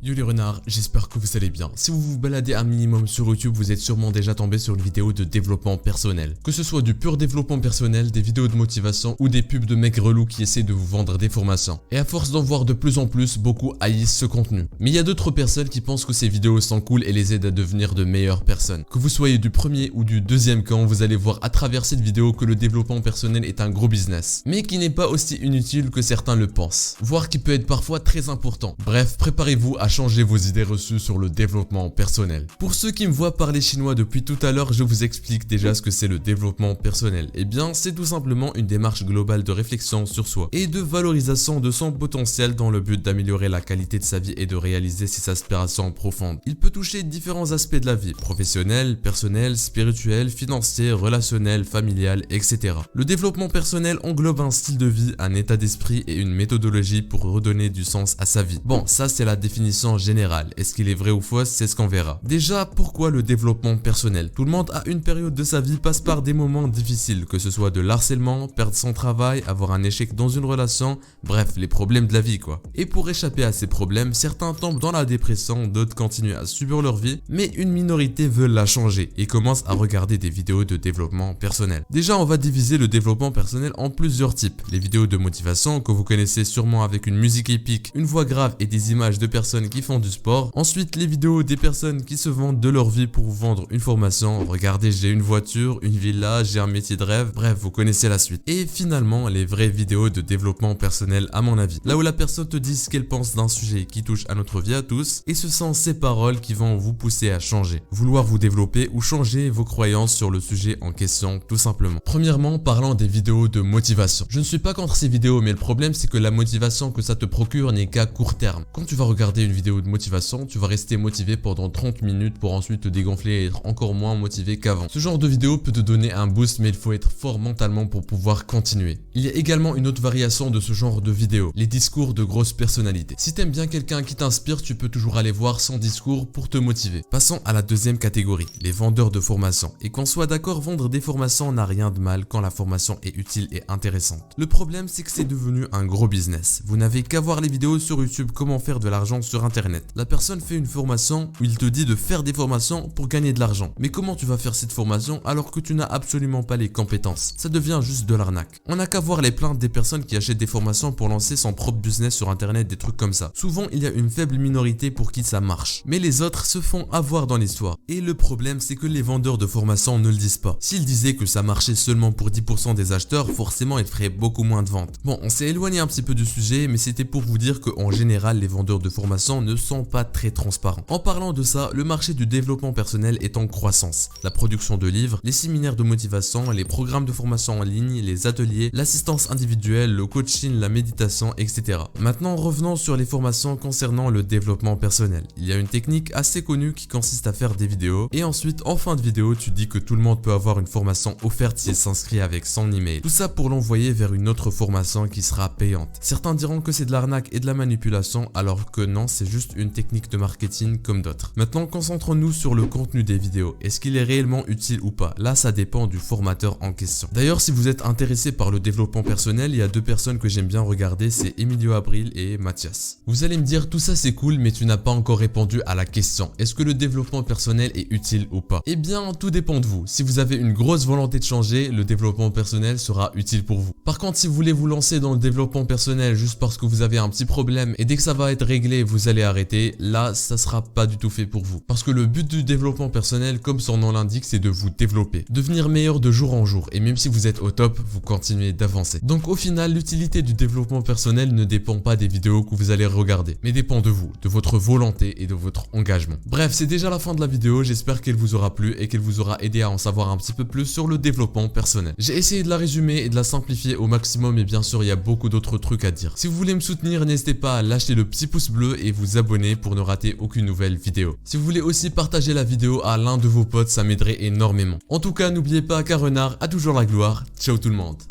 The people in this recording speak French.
Yo les renards, j'espère que vous allez bien. Si vous vous baladez un minimum sur YouTube, vous êtes sûrement déjà tombé sur une vidéo de développement personnel. Que ce soit du pur développement personnel, des vidéos de motivation ou des pubs de mecs relous qui essaient de vous vendre des formations. Et à force d'en voir de plus en plus, beaucoup haïssent ce contenu. Mais il y a d'autres personnes qui pensent que ces vidéos sont cool et les aident à devenir de meilleures personnes. Que vous soyez du premier ou du deuxième camp, vous allez voir à travers cette vidéo que le développement personnel est un gros business. Mais qui n'est pas aussi inutile que certains le pensent. Voire qui peut être parfois très important. Bref, préparez-vous à changer vos idées reçues sur le développement personnel. Pour ceux qui me voient parler chinois depuis tout à l'heure, je vous explique déjà ce que c'est le développement personnel. Eh bien, c'est tout simplement une démarche globale de réflexion sur soi et de valorisation de son potentiel dans le but d'améliorer la qualité de sa vie et de réaliser ses aspirations profondes. Il peut toucher différents aspects de la vie, professionnelle, personnelle, spirituelle, financière, relationnelle, familiale, etc. Le développement personnel englobe un style de vie, un état d'esprit et une méthodologie pour redonner du sens à sa vie. Bon, ça c'est la définition générale. Est-ce qu'il est vrai ou faux? C'est ce qu'on verra. Déjà, pourquoi le développement personnel? Tout le monde à une période de sa vie passe par des moments difficiles, que ce soit de l'harcèlement, perdre son travail, avoir un échec dans une relation, bref, les problèmes de la vie quoi. Et pour échapper à ces problèmes, certains tombent dans la dépression, d'autres continuent à subir leur vie, mais une minorité veut la changer et commence à regarder des vidéos de développement personnel. Déjà, on va diviser le développement personnel en plusieurs types. Les vidéos de motivation que vous connaissez sûrement avec une musique épique, une voix grave et des images de personnes qui font du sport. Ensuite, les vidéos des personnes qui se vendent de leur vie pour vous vendre une formation. Regardez, j'ai une voiture, une villa, j'ai un métier de rêve. Bref, vous connaissez la suite. Et finalement, les vraies vidéos de développement personnel à mon avis. Là où la personne te dit ce qu'elle pense d'un sujet qui touche à notre vie à tous. Et ce sont ces paroles qui vont vous pousser à changer. Vouloir vous développer ou changer vos croyances sur le sujet en question, tout simplement. Premièrement, parlant des vidéos de motivation. Je ne suis pas contre ces vidéos, mais le problème c'est que la motivation que ça te procure n'est qu'à court terme. Quand tu vas regarder une vidéo de motivation, tu vas rester motivé pendant 30 minutes pour ensuite te dégonfler et être encore moins motivé qu'avant. Ce genre de vidéo peut te donner un boost, mais il faut être fort mentalement pour pouvoir continuer. Il y a également une autre variation de ce genre de vidéo, les discours de grosses personnalités. Si t'aimes bien quelqu'un qui t'inspire, tu peux toujours aller voir son discours pour te motiver. Passons à la deuxième catégorie, les vendeurs de formation. Et qu'on soit d'accord, vendre des formations n'a rien de mal quand la formation est utile et intéressante. Le problème, c'est que c'est devenu un gros business. Vous n'avez qu'à voir les vidéos sur YouTube comment faire de l'argent sur internet. La personne fait une formation où il te dit de faire des formations pour gagner de l'argent. Mais comment tu vas faire cette formation alors que tu n'as absolument pas les compétences? Ça devient juste de l'arnaque. On n'a qu'à voir les plaintes des personnes qui achètent des formations pour lancer son propre business sur internet, des trucs comme ça. Souvent, il y a une faible minorité pour qui ça marche. Mais les autres se font avoir dans l'histoire. Et le problème, c'est que les vendeurs de formations ne le disent pas. S'ils disaient que ça marchait seulement pour 10% des acheteurs, forcément, ils feraient beaucoup moins de ventes. Bon, on s'est éloigné un petit peu du sujet, mais c'était pour vous dire qu'en général, les vendeurs de formations ne sont pas très transparent. En parlant de ça, le marché du développement personnel est en croissance. La production de livres, les séminaires de motivation, les programmes de formation en ligne, les ateliers, l'assistance individuelle, le coaching, la méditation, etc. Maintenant, revenons sur les formations concernant le développement personnel. Il y a une technique assez connue qui consiste à faire des vidéos et ensuite, en fin de vidéo, tu dis que tout le monde peut avoir une formation offerte s'il s'inscrit avec son email. Tout ça pour l'envoyer vers une autre formation qui sera payante. Certains diront que c'est de l'arnaque et de la manipulation alors que non, c'est juste une technique de marketing comme d'autres. Maintenant, concentrons-nous sur le contenu des vidéos. Est-ce qu'il est réellement utile ou pas? Là, ça dépend du formateur en question. D'ailleurs, si vous êtes intéressé par le développement personnel, il y a deux personnes que j'aime bien regarder, c'est Emilio Abril et Mathias. Vous allez me dire, tout ça c'est cool, mais tu n'as pas encore répondu à la question. Est-ce que le développement personnel est utile ou pas? Eh bien, tout dépend de vous. Si vous avez une grosse volonté de changer, le développement personnel sera utile pour vous. Par contre, si vous voulez vous lancer dans le développement personnel juste parce que vous avez un petit problème et dès que ça va être réglé, vous allez arrêter, là, ça sera pas du tout fait pour vous. Parce que le but du développement personnel, comme son nom l'indique, c'est de vous développer, devenir meilleur de jour en jour. Et même si vous êtes au top, vous continuez d'avancer. Donc au final, l'utilité du développement personnel ne dépend pas des vidéos que vous allez regarder, mais dépend de vous, de votre volonté et de votre engagement. Bref, c'est déjà la fin de la vidéo. J'espère qu'elle vous aura plu et qu'elle vous aura aidé à en savoir un petit peu plus sur le développement personnel. J'ai essayé de la résumer et de la simplifier au maximum et bien sûr, il y a beaucoup d'autres trucs à dire. Si vous voulez me soutenir, n'hésitez pas à lâcher le petit pouce bleu et vous abonner pour ne rater aucune nouvelle vidéo. Si vous voulez aussi partager la vidéo à l'un de vos potes, ça m'aiderait énormément. En tout cas, n'oubliez pas qu'un renard a toujours la gloire. Ciao tout le monde.